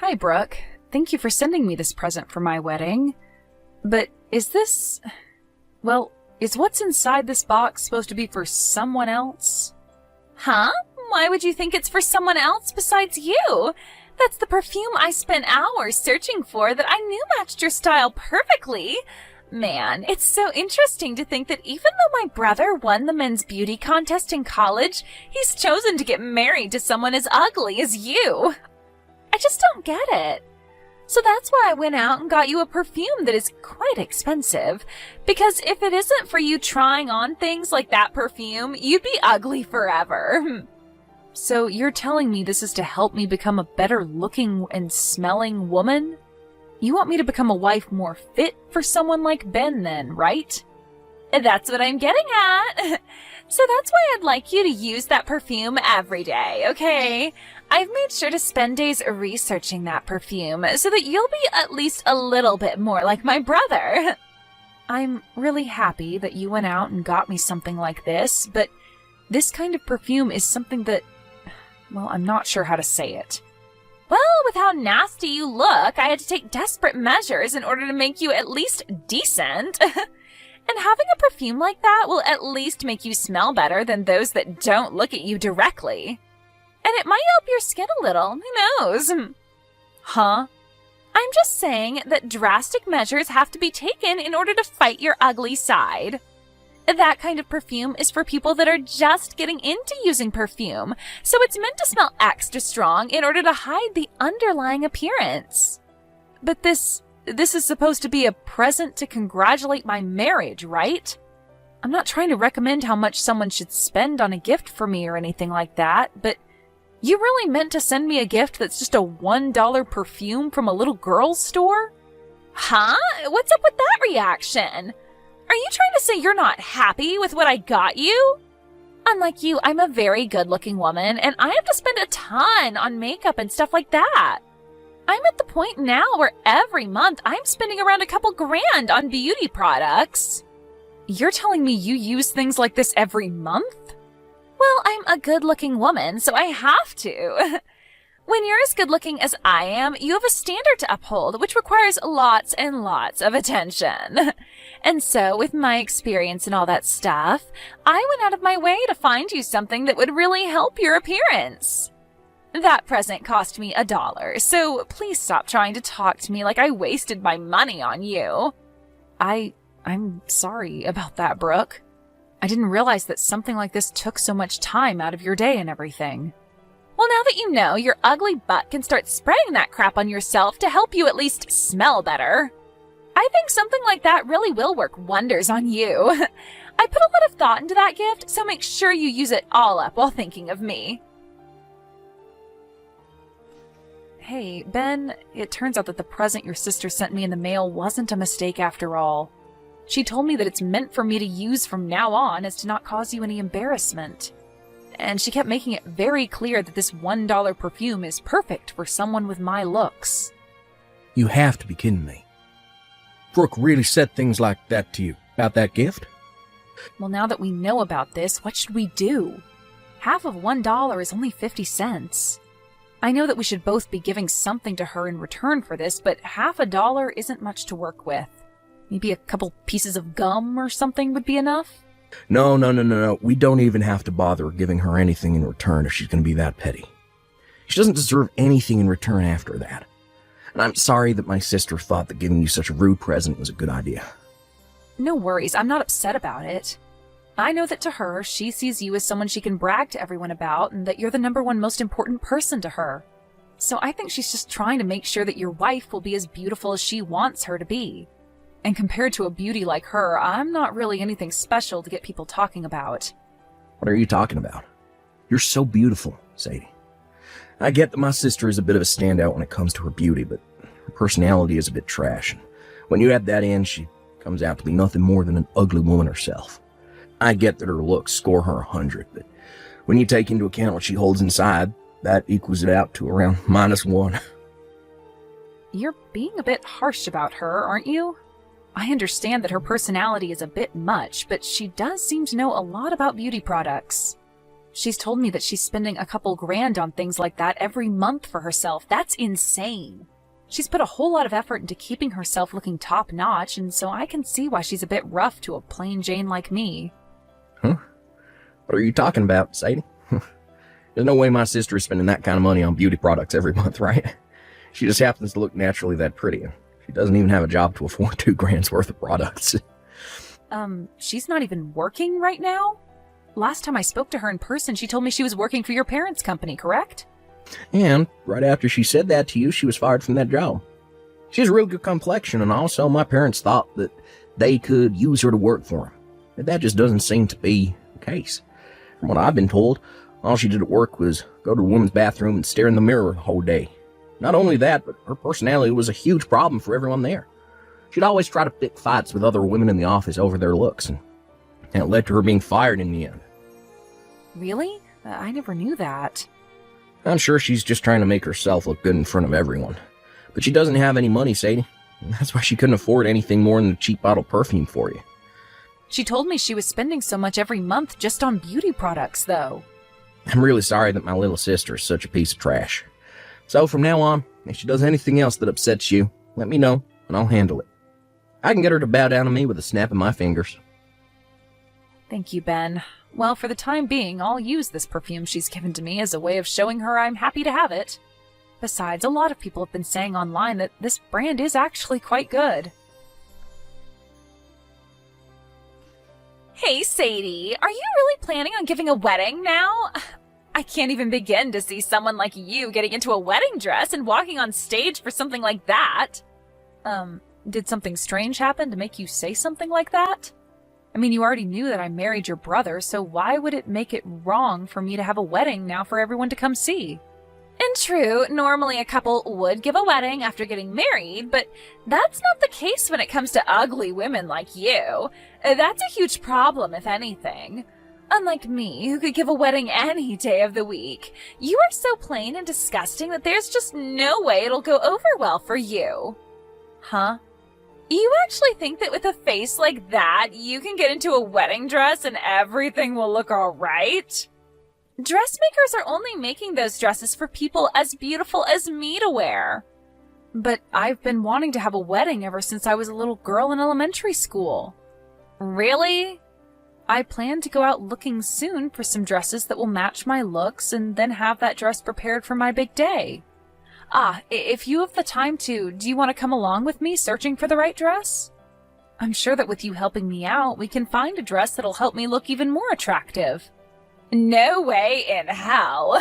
Hi, Brooke. Thank you for sending me this present for my wedding. But is this... Well, is what's inside this box supposed to be for someone else? Huh? Why would you think it's for someone else besides you? That's the perfume I spent hours searching for that I knew matched your style perfectly. Man, it's so interesting to think that even though my brother won the men's beauty contest in college, he's chosen to get married to someone as ugly as you. I just don't get it. So that's why I went out and got you a perfume that is quite expensive. Because if it isn't for you trying on things like that perfume, you'd be ugly forever. So you're telling me this is to help me become a better looking and smelling woman? You want me to become a wife more fit for someone like Ben then, right? That's what I'm getting at. So that's why I'd like you to use that perfume every day, okay? I've made sure to spend days researching that perfume so that you'll be at least a little bit more like my brother. I'm really happy that you went out and got me something like this, but this kind of perfume is something that, well, I'm not sure how to say it. Well, with how nasty you look, I had to take desperate measures in order to make you at least decent. And having a perfume like that will at least make you smell better than those that don't look at you directly. And it might help your skin a little, who knows? Huh? I'm just saying that drastic measures have to be taken in order to fight your ugly side. That kind of perfume is for people that are just getting into using perfume, so it's meant to smell extra strong in order to hide the underlying appearance. But this is supposed to be a present to congratulate my marriage, right? I'm not trying to recommend how much someone should spend on a gift for me or anything like that, but you really meant to send me a gift that's just a $1 perfume from a little girl's store? Huh? What's up with that reaction? Are you trying to say you're not happy with what I got you? Unlike you, I'm a very good-looking woman, and I have to spend a ton on makeup and stuff like that. I'm at the point now where every month I'm spending around a couple grand on beauty products. You're telling me you use things like this every month? Well, I'm a good-looking woman, so I have to. When you're as good-looking as I am, you have a standard to uphold, which requires lots and lots of attention. And so, with my experience and all that stuff, I went out of my way to find you something that would really help your appearance. That present cost me $1, so please stop trying to talk to me like I wasted my money on you. I'm sorry about that, Brooke. I didn't realize that something like this took so much time out of your day and everything. Well, now that you know, your ugly butt can start spraying that crap on yourself to help you at least smell better. I think something like that really will work wonders on you. I put a lot of thought into that gift, so make sure you use it all up while thinking of me. Hey, Ben, it turns out that the present your sister sent me in the mail wasn't a mistake after all. She told me that it's meant for me to use from now on as to not cause you any embarrassment. And she kept making it very clear that this $1 perfume is perfect for someone with my looks. You have to be kidding me. Brooke really said things like that to you about that gift? Well, now that we know about this, what should we do? Half of $1 is only 50 cents. I know that we should both be giving something to her in return for this, but half a dollar isn't much to work with. Maybe a couple pieces of gum or something would be enough? No. We don't even have to bother giving her anything in return if she's going to be that petty. She doesn't deserve anything in return after that. And I'm sorry that my sister thought that giving you such a rude present was a good idea. No worries, I'm not upset about it. I know that to her, she sees you as someone she can brag to everyone about, and that you're the number one most important person to her. So I think she's just trying to make sure that your wife will be as beautiful as she wants her to be. And compared to a beauty like her, I'm not really anything special to get people talking about. What are you talking about? You're so beautiful, Sadie. I get that my sister is a bit of a standout when it comes to her beauty, but her personality is a bit trash. And when you add that in, she comes out to be nothing more than an ugly woman herself. I get that her looks score her 100, but when you take into account what she holds inside, that equals it out to around -1. You're being a bit harsh about her, aren't you? I understand that her personality is a bit much, but she does seem to know a lot about beauty products. She's told me that she's spending a couple grand on things like that every month for herself. That's insane. She's put a whole lot of effort into keeping herself looking top-notch, and so I can see why she's a bit rough to a plain Jane like me. Huh? What are you talking about, Sadie? There's no way my sister is spending that kind of money on beauty products every month, right? She just happens to look naturally that pretty. She doesn't even have a job to afford $2,000 worth of products. She's not even working right now? Last time I spoke to her in person, she told me she was working for your parents' company, correct? And right after she said that to you, she was fired from that job. She has a real good complexion, and also my parents thought that they could use her to work for them. But that just doesn't seem to be the case. From what I've been told, all she did at work was go to the women's bathroom and stare in the mirror the whole day. Not only that, but her personality was a huge problem for everyone there. She'd always try to pick fights with other women in the office over their looks, and it led to her being fired in the end. Really? I never knew that. I'm sure she's just trying to make herself look good in front of everyone. But she doesn't have any money, Sadie. And that's why she couldn't afford anything more than a cheap bottle of perfume for you. She told me she was spending so much every month just on beauty products, though. I'm really sorry that my little sister is such a piece of trash. So from now on, if she does anything else that upsets you, let me know, and I'll handle it. I can get her to bow down to me with a snap of my fingers. Thank you, Ben. Well, for the time being, I'll use this perfume she's given to me as a way of showing her I'm happy to have it. Besides, a lot of people have been saying online that this brand is actually quite good. Hey, Sadie, are you really planning on giving a wedding now? I can't even begin to see someone like you getting into a wedding dress and walking on stage for something like that. Did something strange happen to make you say something like that? I mean, you already knew that I married your brother, so why would it make it wrong for me to have a wedding now for everyone to come see? And true, normally a couple would give a wedding after getting married, but that's not the case when it comes to ugly women like you. That's a huge problem, if anything. Unlike me, who could give a wedding any day of the week, you are so plain and disgusting that there's just no way it'll go over well for you. Huh? You actually think that with a face like that, you can get into a wedding dress and everything will look alright? Dressmakers are only making those dresses for people as beautiful as me to wear. But I've been wanting to have a wedding ever since I was a little girl in elementary school. Really? I plan to go out looking soon for some dresses that will match my looks and then have that dress prepared for my big day. If you have the time to, do you want to come along with me searching for the right dress? I'm sure that with you helping me out, we can find a dress that'll help me look even more attractive. No way in hell.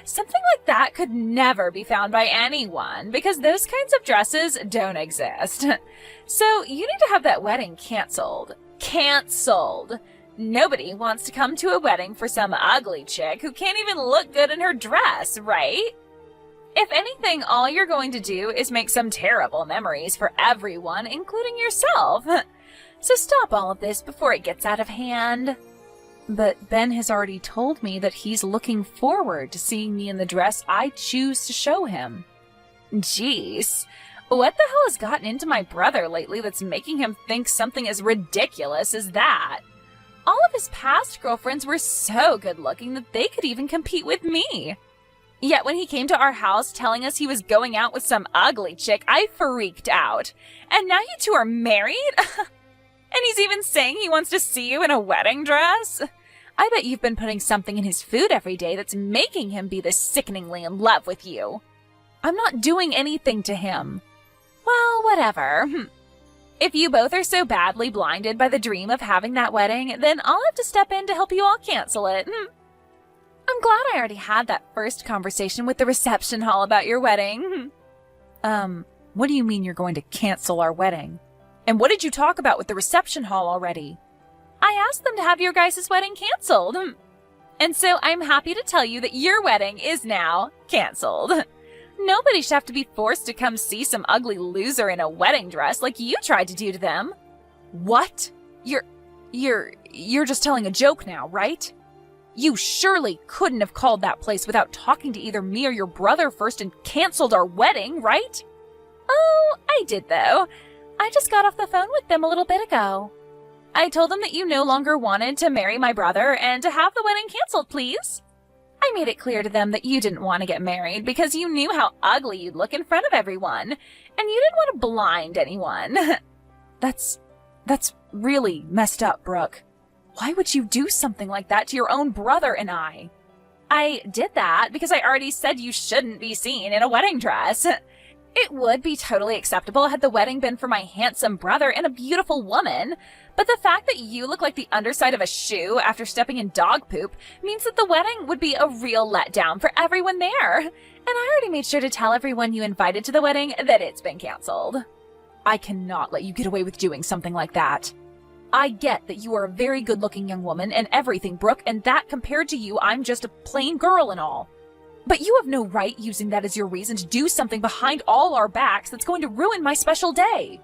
Something like that could never be found by anyone because those kinds of dresses don't exist. So you need to have that wedding canceled. Canceled. Nobody wants to come to a wedding for some ugly chick who can't even look good in her dress, right? If anything, all you're going to do is make some terrible memories for everyone, including yourself. So stop all of this before it gets out of hand. But Ben has already told me that he's looking forward to seeing me in the dress I choose to show him. Jeez, what the hell has gotten into my brother lately that's making him think something as ridiculous as that? All of his past girlfriends were so good looking that they could even compete with me. Yet when he came to our house telling us he was going out with some ugly chick, I freaked out. And now you two are married? And he's even saying he wants to see you in a wedding dress? I bet you've been putting something in his food every day that's making him be this sickeningly in love with you. I'm not doing anything to him. Well, whatever. If you both are so badly blinded by the dream of having that wedding, then I'll have to step in to help you all cancel it. I'm glad I already had that first conversation with the reception hall about your wedding. What do you mean you're going to cancel our wedding? And what did you talk about with the reception hall already? I asked them to have your guys' wedding canceled. And so I'm happy to tell you that your wedding is now canceled. Nobody should have to be forced to come see some ugly loser in a wedding dress like you tried to do to them. What? You're just telling a joke now, right? You surely couldn't have called that place without talking to either me or your brother first and canceled our wedding, right? Oh, I did though. I just got off the phone with them a little bit ago. I told him that you no longer wanted to marry my brother and to have the wedding canceled, please. I made it clear to them that you didn't want to get married because you knew how ugly you'd look in front of everyone, and you didn't want to blind anyone. That's really messed up, Brooke. Why would you do something like that to your own brother and I? I did that because I already said you shouldn't be seen in a wedding dress. It would be totally acceptable had the wedding been for my handsome brother and a beautiful woman, but the fact that you look like the underside of a shoe after stepping in dog poop means that the wedding would be a real letdown for everyone there. And I already made sure to tell everyone you invited to the wedding that it's been canceled. I cannot let you get away with doing something like that. I get that you are a very good-looking young woman and everything, Brooke, and that compared to you, I'm just a plain girl and all. But you have no right using that as your reason to do something behind all our backs that's going to ruin my special day.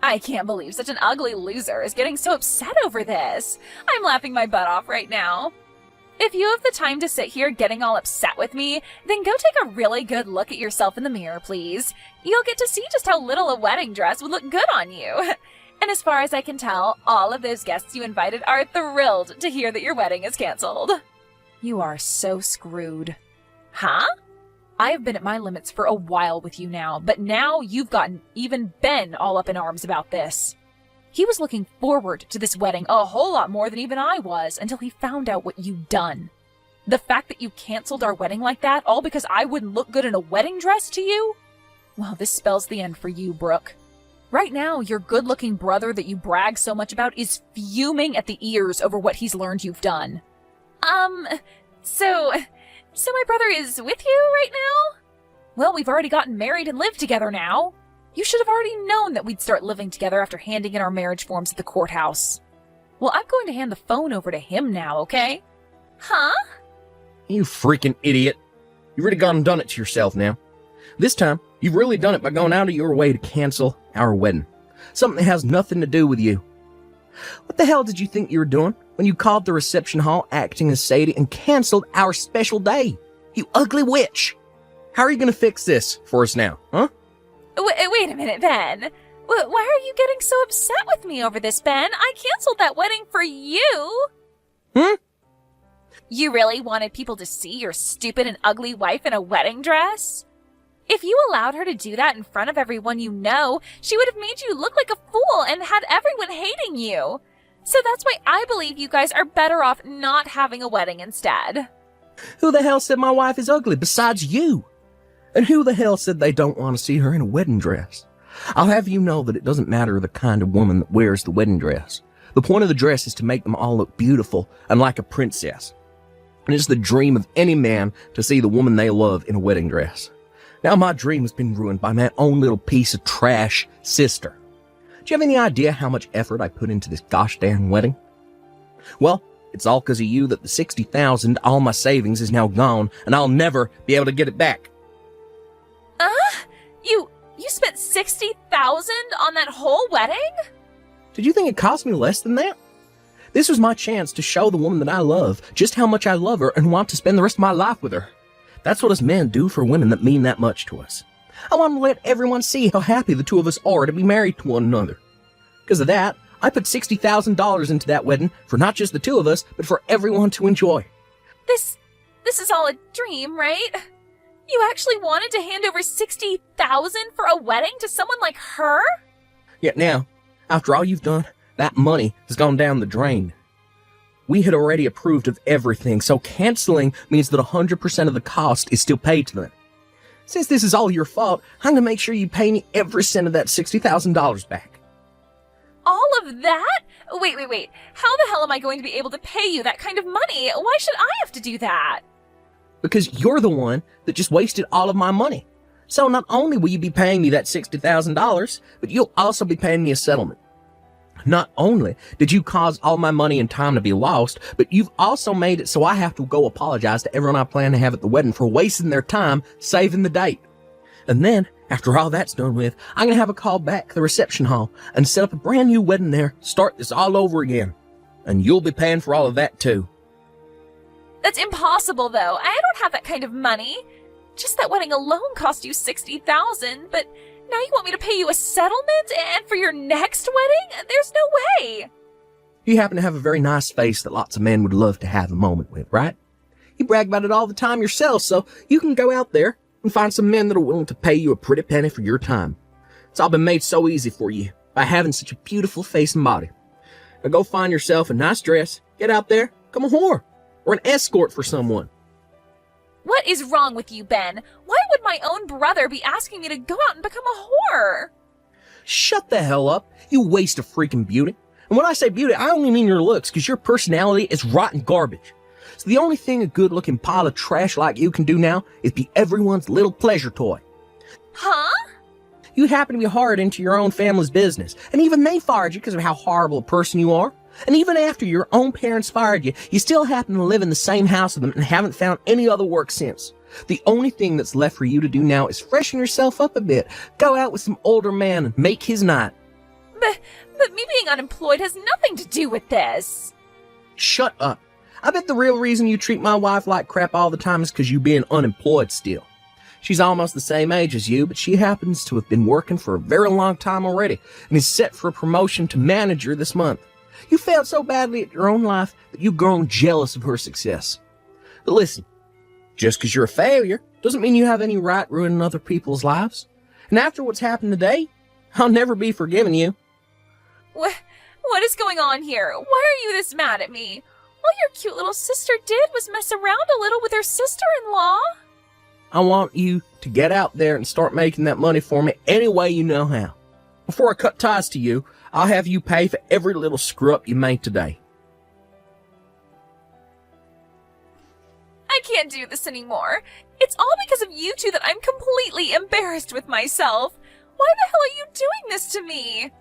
I can't believe such an ugly loser is getting so upset over this. I'm laughing my butt off right now. If you have the time to sit here getting all upset with me, then go take a really good look at yourself in the mirror, please. You'll get to see just how little a wedding dress would look good on you. And as far as I can tell, all of those guests you invited are thrilled to hear that your wedding is canceled. You are so screwed. Huh? I have been at my limits for a while with you now, but now you've gotten even Ben all up in arms about this. He was looking forward to this wedding a whole lot more than even I was until he found out what you'd done. The fact that you canceled our wedding like that, all because I wouldn't look good in a wedding dress to you? Well, this spells the end for you, Brooke. Right now, your good-looking brother that you brag so much about is fuming at the ears over what he's learned you've done. So my brother is with you right now? Well, we've already gotten married and live together now. You should have already known that we'd start living together after handing in our marriage forms at the courthouse. Well, I'm going to hand the phone over to him now, okay? Huh? You freaking idiot. You've really gone and done it to yourself now. This time, you've really done it by going out of your way to cancel our wedding. Something that has nothing to do with you. What the hell did you think you were doing when you called the reception hall acting as Sadie and canceled our special day? You ugly witch! How are you going to fix this for us now, huh? Wait a minute, Ben. Why are you getting so upset with me over this, Ben? I canceled that wedding for you. You really wanted people to see your stupid and ugly wife in a wedding dress? If you allowed her to do that in front of everyone you know, she would have made you look like a fool and had everyone hating you. So that's why I believe you guys are better off not having a wedding instead. Who the hell said my wife is ugly besides you? And who the hell said they don't want to see her in a wedding dress? I'll have you know that it doesn't matter the kind of woman that wears the wedding dress. The point of the dress is to make them all look beautiful and like a princess. And it's the dream of any man to see the woman they love in a wedding dress. Now my dream has been ruined by my own little piece of trash sister. Do you have any idea how much effort I put into this gosh damn wedding? Well, it's all because of you that the $60,000, all my savings, is now gone, and I'll never be able to get it back. You spent $60,000 on that whole wedding? Did you think it cost me less than that? This was my chance to show the woman that I love just how much I love her and want to spend the rest of my life with her. That's what us men do for women that mean that much to us. I want to let everyone see how happy the two of us are to be married to one another. Because of that, I put $60,000 into that wedding for not just the two of us, but for everyone to enjoy. This is all a dream, right? You actually wanted to hand over $60,000 for a wedding to someone like her? Yet now, after all you've done, that money has gone down the drain. We had already approved of everything, so canceling means that 100% of the cost is still paid to them. Since this is all your fault, I'm going to make sure you pay me every cent of that $60,000 back. All of that? Wait. How the hell am I going to be able to pay you that kind of money? Why should I have to do that? Because you're the one that just wasted all of my money. So not only will you be paying me that $60,000, but you'll also be paying me a settlement. Not only did you cause all my money and time to be lost, but you've also made it so I have to go apologize to everyone I plan to have at the wedding for wasting their time saving the date. And then, after all that's done with, I'm going to have a call back to the reception hall and set up a brand new wedding there, start this all over again. And you'll be paying for all of that too. That's impossible, though. I don't have that kind of money. Just that wedding alone cost you $60,000, but now you want me to pay you a settlement and for your next wedding? There's no way. You happen to have a very nice face that lots of men would love to have a moment with, right? You brag about it all the time yourself, so you can go out there and find some men that are willing to pay you a pretty penny for your time. It's all been made so easy for you by having such a beautiful face and body. Now go find yourself a nice dress, get out there, become a whore, or an escort for someone. What is wrong with you, Ben? Why would my own brother be asking me to go out and become a whore? Shut the hell up, you waste of freaking beauty. And when I say beauty, I only mean your looks, because your personality is rotten garbage. So the only thing a good-looking pile of trash like you can do now is be everyone's little pleasure toy. Huh? You happen to be hired into your own family's business, and even they fired you because of how horrible a person you are. And even after your own parents fired you, you still happen to live in the same house with them and haven't found any other work since. The only thing that's left for you to do now is freshen yourself up a bit. Go out with some older man and make his night. But me being unemployed has nothing to do with this. Shut up. I bet the real reason you treat my wife like crap all the time is because you being unemployed still. She's almost the same age as you, but she happens to have been working for a very long time already and is set for a promotion to manager this month. You failed so badly at your own life that you've grown jealous of her success. But listen, just because you're a failure doesn't mean you have any right ruining other people's lives. And after what's happened today, I'll never be forgiving you. What is going on here? Why are you this mad at me? All your cute little sister did was mess around a little with her sister-in-law. I want you to get out there and start making that money for me any way you know how. Before I cut ties to you, I'll have you pay for every little screw-up you made today. I can't do this anymore. It's all because of you two that I'm completely embarrassed with myself. Why the hell are you doing this to me?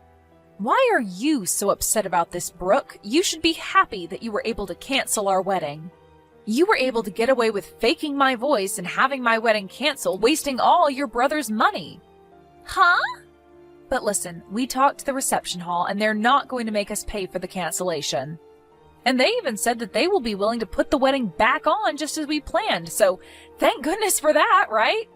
Why are you so upset about this, Brooke? You should be happy that you were able to cancel our wedding. You were able to get away with faking my voice and having my wedding canceled, wasting all your brother's money. Huh? But listen, we talked to the reception hall and they're not going to make us pay for the cancellation. And they even said that they will be willing to put the wedding back on just as we planned, so thank goodness for that, right?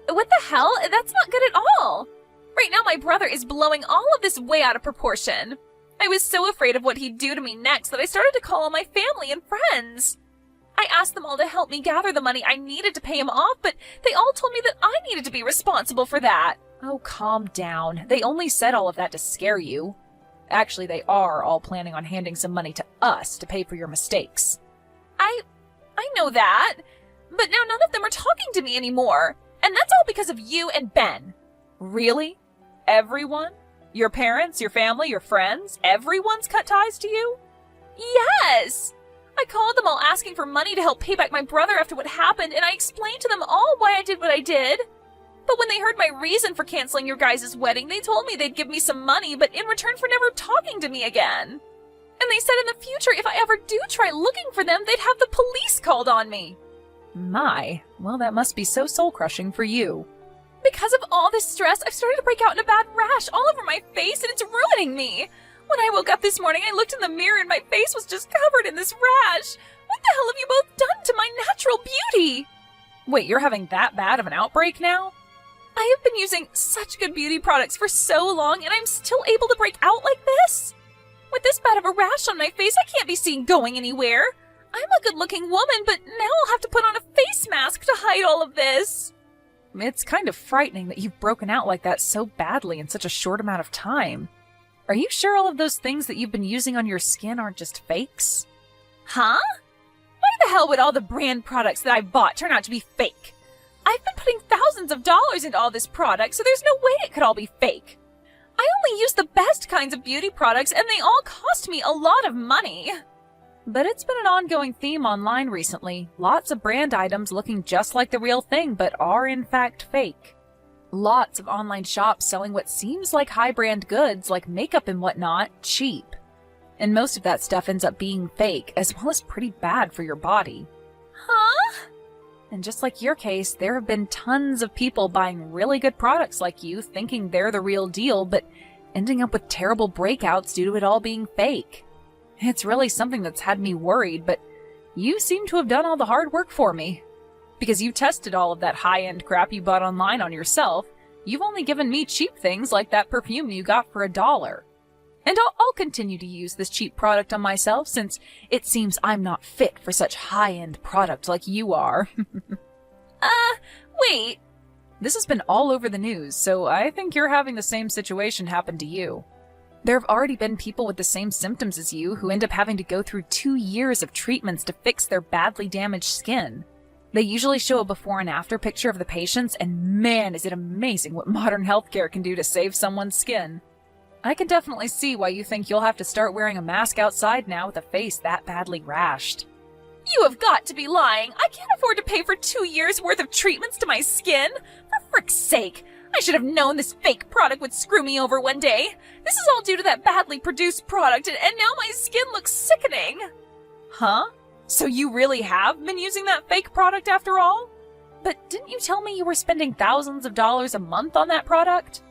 What the hell? That's not good at all. Right now my brother is blowing all of this way out of proportion. I was so afraid of what he'd do to me next that I started to call all my family and friends. I asked them all to help me gather the money I needed to pay him off, but they all told me that I needed to be responsible for that. Oh, calm down. They only said all of that to scare you. Actually, they are all planning on handing some money to us to pay for your mistakes. I know that, but now none of them are talking to me anymore, and that's all because of you and Ben. Really? Everyone? Your parents, your family, your friends? Everyone's cut ties to you? Yes! I called them all asking for money to help pay back my brother after what happened, and I explained to them all why I did what I did. But when they heard my reason for canceling your guys' wedding, they told me they'd give me some money, but in return for never talking to me again. And they said in the future, if I ever do try looking for them, they'd have the police called on me. My, well, that must be so soul-crushing for you. Because of all this stress, I've started to break out in a bad rash all over my face, and it's ruining me. When I woke up this morning, I looked in the mirror and my face was just covered in this rash. What the hell have you both done to my natural beauty? Wait, you're having that bad of an outbreak now? I have been using such good beauty products for so long, and I'm still able to break out like this? With this bad of a rash on my face, I can't be seen going anywhere. I'm a good-looking woman, but now I'll have to put on a face mask to hide all of this. It's kind of frightening that you've broken out like that so badly in such a short amount of time. Are you sure all of those things that you've been using on your skin aren't just fakes? Huh? Why the hell would all the brand products that I bought turn out to be fake? I've been putting thousands of dollars into all this product, so there's no way it could all be fake. I only use the best kinds of beauty products, and they all cost me a lot of money. But it's been an ongoing theme online recently. Lots of brand items looking just like the real thing, but are in fact fake. Lots of online shops selling what seems like high-brand goods, like makeup and whatnot, cheap. And most of that stuff ends up being fake, as well as pretty bad for your body. Huh? And just like your case, there have been tons of people buying really good products like you, thinking they're the real deal, but ending up with terrible breakouts due to it all being fake. It's really something that's had me worried, but you seem to have done all the hard work for me. Because you tested all of that high-end crap you bought online on yourself, you've only given me cheap things like that perfume you got for $1. And I'll continue to use this cheap product on myself since it seems I'm not fit for such high-end product like you are. Wait. This has been all over the news, so I think you're having the same situation happen to you. There have already been people with the same symptoms as you who end up having to go through 2 years of treatments to fix their badly damaged skin. They usually show a before and after picture of the patients, and man, is it amazing what modern healthcare can do to save someone's skin. I can definitely see why you think you'll have to start wearing a mask outside now with a face that badly rashed. You have got to be lying. I can't afford to pay for 2 years' worth of treatments to my skin. For frick's sake. I should have known this fake product would screw me over one day. This is all due to that badly produced product, and now my skin looks sickening. Huh? So you really have been using that fake product after all? But didn't you tell me you were spending thousands of dollars a month on that product?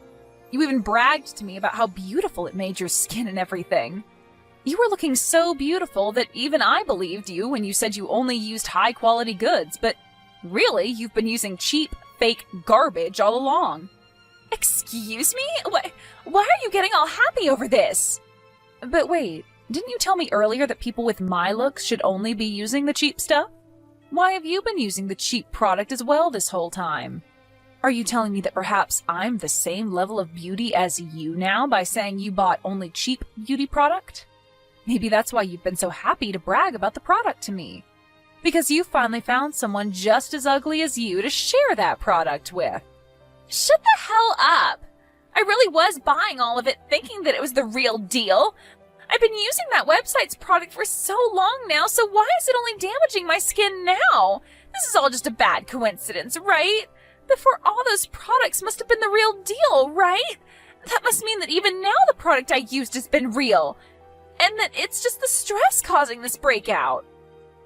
You even bragged to me about how beautiful it made your skin and everything. You were looking so beautiful that even I believed you when you said you only used high-quality goods, but really, you've been using cheap, fake garbage all along. Excuse me? Why are you getting all happy over this? But wait, didn't you tell me earlier that people with my looks should only be using the cheap stuff? Why have you been using the cheap product as well this whole time? Are you telling me that perhaps I'm the same level of beauty as you now by saying you bought only cheap beauty product? Maybe that's why you've been so happy to brag about the product to me. Because you finally found someone just as ugly as you to share that product with. Shut the hell up! I really was buying all of it thinking that it was the real deal. I've been using that website's product for so long now, so why is it only damaging my skin now? This is all just a bad coincidence, right? Before all those products must have been the real deal, right? That must mean that even now the product I used has been real. And that it's just the stress causing this breakout.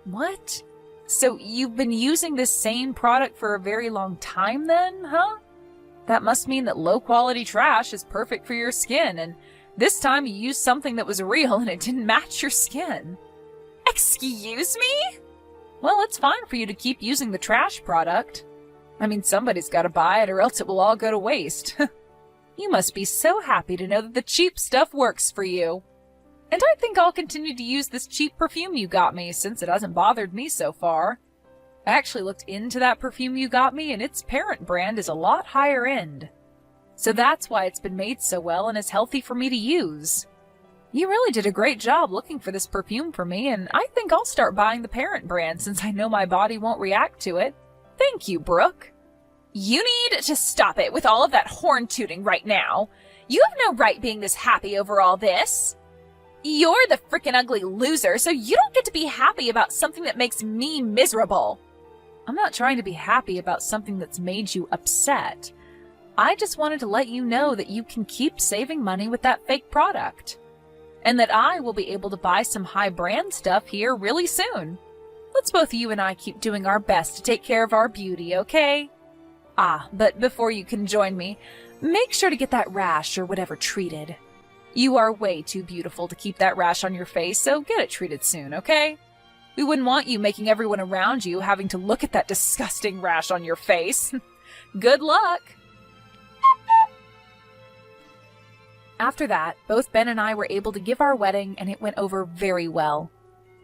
What? So you've been using this same product for a very long time then, huh? That must mean that low-quality trash is perfect for your skin, and this time you used something that was real and it didn't match your skin. Excuse me? Well, it's fine for you to keep using the trash product. I mean, somebody's got to buy it or else it will all go to waste. You must be so happy to know that the cheap stuff works for you. And I think I'll continue to use this cheap perfume you got me since it hasn't bothered me so far. I actually looked into that perfume you got me and its parent brand is a lot higher end. So that's why it's been made so well and is healthy for me to use. You really did a great job looking for this perfume for me, and I think I'll start buying the parent brand since I know my body won't react to it. Thank you, Brooke. You need to stop it with all of that horn tooting right now. You have no right being this happy over all this. You're the frickin' ugly loser, so you don't get to be happy about something that makes me miserable. I'm not trying to be happy about something that's made you upset. I just wanted to let you know that you can keep saving money with that fake product. And that I will be able to buy some high brand stuff here really soon. Let's both you and I keep doing our best to take care of our beauty, okay? Ah, but before you can join me, make sure to get that rash or whatever treated. You are way too beautiful to keep that rash on your face, so get it treated soon, okay? We wouldn't want you making everyone around you having to look at that disgusting rash on your face. Good luck! After that, both Ben and I were able to give our wedding, and it went over very well.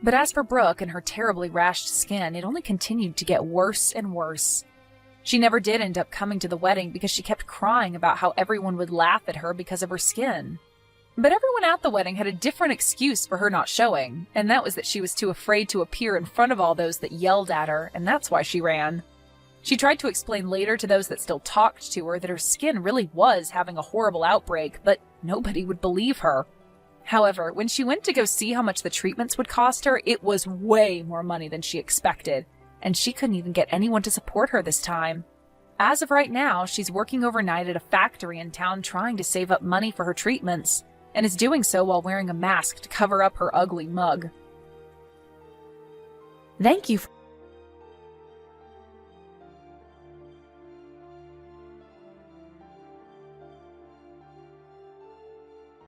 But as for Brooke and her terribly rashed skin, it only continued to get worse and worse. She never did end up coming to the wedding because she kept crying about how everyone would laugh at her because of her skin. But everyone at the wedding had a different excuse for her not showing, and that was that she was too afraid to appear in front of all those that yelled at her, and that's why she ran. She tried to explain later to those that still talked to her that her skin really was having a horrible outbreak, but nobody would believe her. However, when she went to go see how much the treatments would cost her, it was way more money than she expected, and she couldn't even get anyone to support her this time. As of right now, she's working overnight at a factory in town trying to save up money for her treatments, and is doing so while wearing a mask to cover up her ugly mug. Thank you for